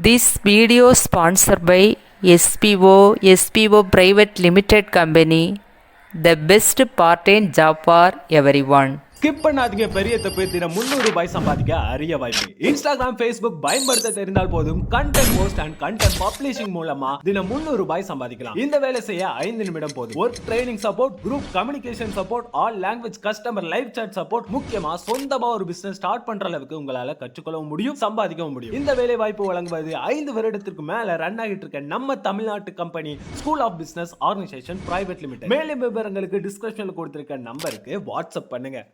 This video sponsored by SPO Private Limited Company, the best part-time job for everyone. Skip பண்ணாதீங்க. பெரிய தப்பு. தினம் 300 ரூபாய் சம்பாதிக்க அரிய வாய்ப்பு. இன்ஸ்டாகிராம், ஃபேஸ்புக் பயன்படுத்த தெரிந்தால் போதும் content post and content publishing மூலமா தினம் 300 ரூபாய் சம்பாதிக்கலாம். இந்த வேலை செய்ய 5 நிமிடம் போதும். Work training support, group communication support, all language customer live chat support, முக்கியமா சொந்தமா ஒரு பிசினஸ் ஸ்டார்ட் பண்ற அளவுக்கு உங்களால கற்றுக்கொள்ளவும் முடியும், சம்பாதிக்கவும் முடியும். இந்த வேலை வாய்ப்பு வழங்குவது 5 வருடத்திற்கு மேல ரன் ஆகிட்டு இருக்க நம்ம தமிழ்நாட்டு company school of business organisation private limited. மேலும் விவரங்களுக்கு டிஸ்கிரிப்ஷன்ல கொடுத்திருக்க நம்பருக்கு வாட்ஸ்அப் பண்ணுங்க.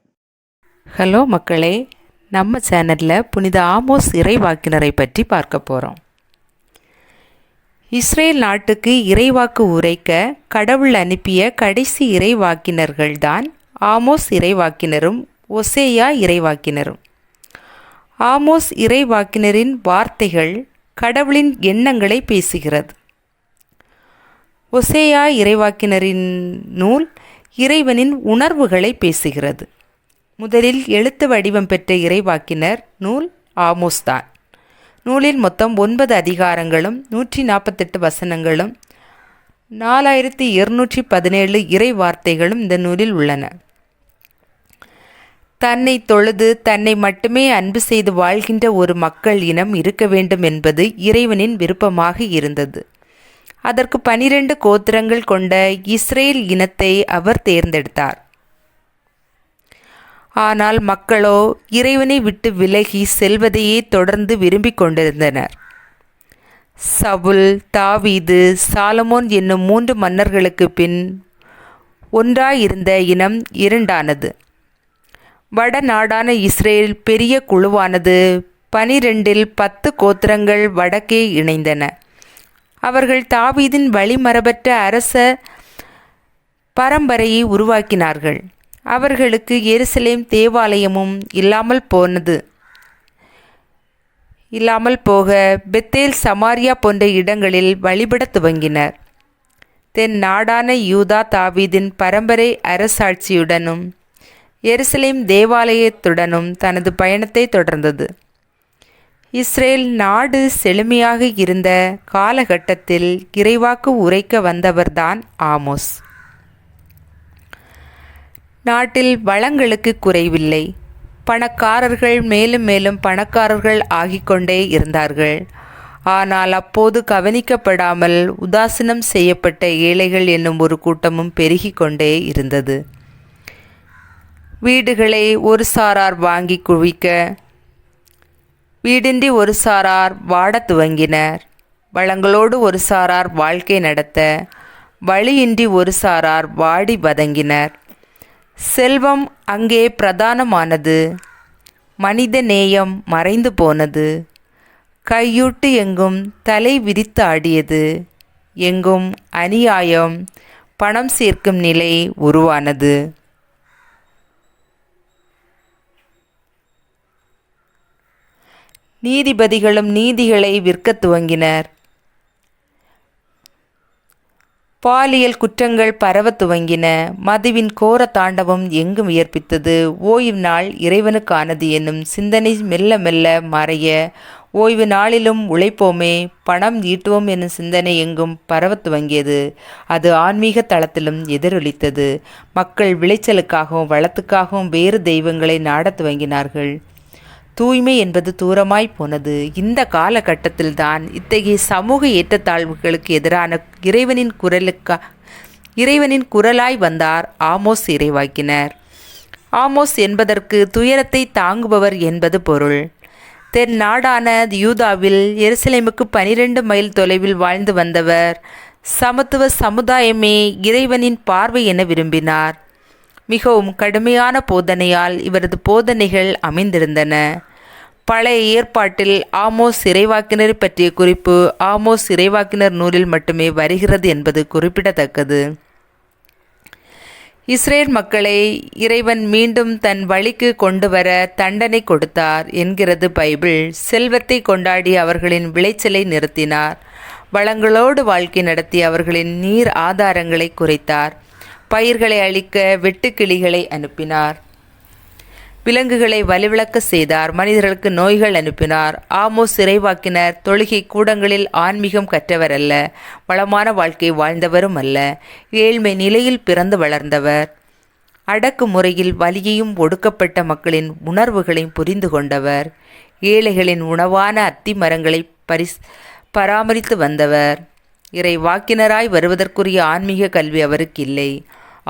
ஹலோ மக்களே, நம்ம சேனலில் புனித ஆமோஸ் இறைவாக்கினரை பற்றி பார்க்க போகிறோம். இஸ்ரேல் நாட்டுக்கு இறைவாக்கு உரைக்க கடவுள் அனுப்பிய கடைசி இறைவாக்கினர்கள்தான் ஆமோஸ் இறைவாக்கினரும் ஒசேயா இறைவாக்கினரும். ஆமோஸ் இறைவாக்கினரின் வார்த்தைகள் கடவுளின் எண்ணங்களை பேசுகிறது. ஒசேயா இறைவாக்கினரின் நூல் இறைவனின் உணர்வுகளை பேசுகிறது. முதலில் எழுத்து வடிவம் பெற்ற இறைவாக்கினர் நூல் ஆமோஸ் தான். நூலில் மொத்தம் 9 அதிகாரங்களும் 148 வசனங்களும் 4217 இறை வார்த்தைகளும் இந்த நூலில் உள்ளன. தன்னை தொழுது தன்னை மட்டுமே அன்பு செய்து வாழ்கின்ற ஒரு மக்கள் இனம் இருக்க வேண்டும் என்பது இறைவனின் விருப்பமாக இருந்தது. அதற்கு 12 கோத்திரங்கள் கொண்ட இஸ்ரேல் இனத்தை அவர் தேர்ந்தெடுத்தார். ஆனால் மக்களோ இறைவனை விட்டு விலகி செல்வதையே தொடர்ந்து விரும்பிக் கொண்டிருந்தனர். சவுல், தாவீது, சாலமோன் என்னும் 3 மன்னர்களுக்கு பின் ஒன்றாயிருந்த இனம் இரண்டானது. வடநாடான இஸ்ரேல் பெரிய குழுவானது 12இல் 10 கோத்திரங்கள் வடக்கே இணைந்தன. அவர்கள் தாவீதின் வழிமரபற்ற அரச பரம்பரையை உருவாக்கினார்கள். அவர்களுக்கு எருசலேம் தேவாலயமும் இல்லாமல் போக பெத்தேல், சமாரியா போன்ற இடங்களில் வழிபடத் துவங்கினர். தென் நாடான யூதா தாவீதின் பரம்பரை அரசாட்சியுடனும் எருசலேம் தேவாலயத்துடனும் தனது பயணத்தை தொடர்ந்தது. இஸ்ரேல் நாடு செழுமையாக இருந்த காலகட்டத்தில் இறைவாக்கு உரைக்க வந்தவர்தான் ஆமோஸ். நாட்டில் வளங்களுக்கு குறைவில்லை. பணக்காரர்கள் மேலும் மேலும் பணக்காரர்கள் ஆகிக்கொண்டே இருந்தார்கள். ஆனால் அப்போது கவனிக்கப்படாமல் உதாசீனம் செய்யப்பட்ட ஏழைகள் என்னும் ஒரு கூட்டமும் பெருகி கொண்டே இருந்தது. வீடுகளை ஒரு சாரார் வாங்கி குவிக்க, வீடின்றி ஒரு சாரார் வாடத் துவங்கினர். வளங்களோடு ஒரு சாரார் வாழ்க்கை நடத்த, வழியின்றி ஒரு சாரார் வாடி வதங்கினர். செல்வம் அங்கே பிரதானமானது. மனித நேயம் மறைந்து போனது. கையூட்டு எங்கும் தலை விரித்து ஆடியது. எங்கும் அநியாயம், பணம் சேர்க்கும் நிலை உருவானது. நீதிபதிகளும் நீதிகளை விற்கத் துவங்கினர். பாலியல் குற்றங்கள் பரவத் துவங்கின. மதுவின் கோர தாண்டவம் எங்கும் வியர்ப்பித்தது. ஓய்வு நாள் இறைவனுக்கானது என்னும் சிந்தனை மெல்ல மெல்ல மறைய, ஓய்வு நாளிலும் உழைப்போமே, பணம் ஈட்டுவோம் என்னும் சிந்தனை எங்கும் பரவத் துவங்கியது. அது ஆன்மீக தளத்திலும் எதிரொலித்தது. மக்கள் விளைச்சலுக்காகவும் வளத்துக்காகவும் வேறு தெய்வங்களை நாடத் துவங்கினார்கள். தூய்மை என்பது தூரமாய் போனது. இந்த காலகட்டத்தில்தான் இத்தகைய சமூக ஏற்றத்தாழ்வுகளுக்கு எதிரான இறைவனின் குரலாய் வந்தார் ஆமோஸ் இறைவாக்கினர். ஆமோஸ் என்பதற்கு துயரத்தை தாங்குபவர் என்பது பொருள். தென் நாடான யூதாவில் எருசலேமுக்கு 12 மைல் தொலைவில் வாழ்ந்து வந்தவர். சமத்துவ சமுதாயமே இறைவனின் பார்வை என விரும்பினார். மிகவும் கடுமையான போதனையால் இவரது போதனைகள் அமைந்திருந்தன. பழைய ஏற்பாட்டில் ஆமோஸ் இறைவாக்கினரை பற்றிய குறிப்பு ஆமோஸ் இறைவாக்கினர் நூலில் மட்டுமே வருகிறது என்பது குறிப்பிடத்தக்கது. இஸ்ரேல் மக்களை இறைவன் மீண்டும் தன் வழிக்கு கொண்டு வர தண்டனை கொடுத்தார் என்கிறது பைபிள். செல்வத்தை கொண்டாடி அவர்களின் விளைச்சலை நிறுத்தினார். வளங்களோடு வாழ்க்கை நடத்தி அவர்களின் நீர் ஆதாரங்களை குறைத்தார். பயிர்களை அழிக்க வெட்டுக்கிளிகளை அனுப்பினார். விலங்குகளை வலுவிழக்க செய்தார், மனிதர்களுக்கு நோய்கள் அனுப்பினார். ஆமோஸ் இறைவாக்கினர் தொழுகை கூடங்களில் ஆன்மீகம் கற்றவர் அல்ல, வளமான வாழ்க்கை வாழ்ந்தவரும் அல்ல. ஏழ்மை நிலையில் பிறந்து வளர்ந்தவர். அடக்குமுறையில் வலியையும் ஒடுக்கப்பட்ட மக்களின் உணர்வுகளையும் புரிந்து கொண்டவர். ஏழைகளின் உணவான அத்தி மரங்களை பராமரித்து வந்தவர். இறைவாக்கினராய் வருவதற்குரிய ஆன்மீக கல்வி அவருக்கு இல்லை.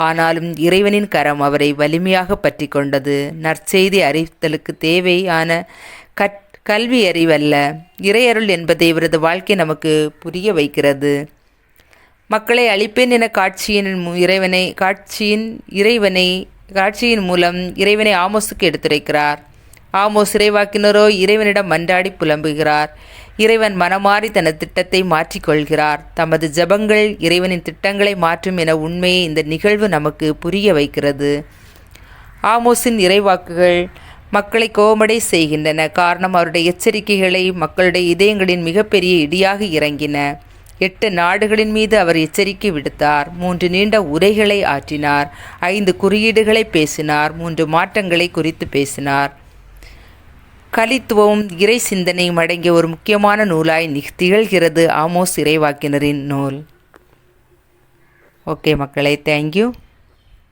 ஆனாலும் இறைவனின் கரம் அவரை வலிமையாக பற்றி கொண்டது. நற்செய்தி அறிவித்தலுக்கு தேவையான கல்வி அறிவல்ல, இறையருள் என்பதை இவரது வாழ்க்கை நமக்கு புரிய வைக்கிறது. மக்களை அழிப்பேன் என காட்சியின் மூலம் இறைவனை ஆமோஸுக்கு எடுத்துரைக்கிறார். ஆமோஸ் இறைவாக்கினரோ இறைவனிடம் மன்றாடி புலம்புகிறார். இறைவன் மனமாறி தனது திட்டத்தை மாற்றிக்கொள்கிறார். தமது ஜபங்கள் இறைவனின் திட்டங்களை மாற்றும் என உண்மையை இந்த நிகழ்வு நமக்கு புரிய வைக்கிறது. ஆமோஸின் இறைவாக்குகள் மக்களை கோபமடை செய்கின்றன. காரணம், அவருடைய எச்சரிக்கைகளை மக்களுடைய இதயங்களின் மிகப்பெரிய இடியாக இறங்கின. 8 நாடுகளின் மீது அவர் எச்சரிக்கை விடுத்தார். 3 நீண்ட உரைகளை ஆற்றினார். 5 குறியீடுகளை பேசினார். 3 மாற்றங்களை குறித்து பேசினார். கலித்துவம் இறை சிந்தனையும் அடங்கிய ஒரு முக்கியமான நூலாய் திகழ்கிறது ஆமோஸ் இறைவாக்கினரின் நூல். ஓகே மக்களே, தேங்க்யூ.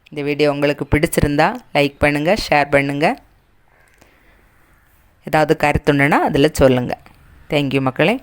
இந்த வீடியோ உங்களுக்கு பிடிச்சிருந்தா லைக் பண்ணுங்கள், ஷேர் பண்ணுங்கள். ஏதாவது கருத்துண்டுன்னா அதில் சொல்லுங்கள். தேங்க்யூ மக்களே.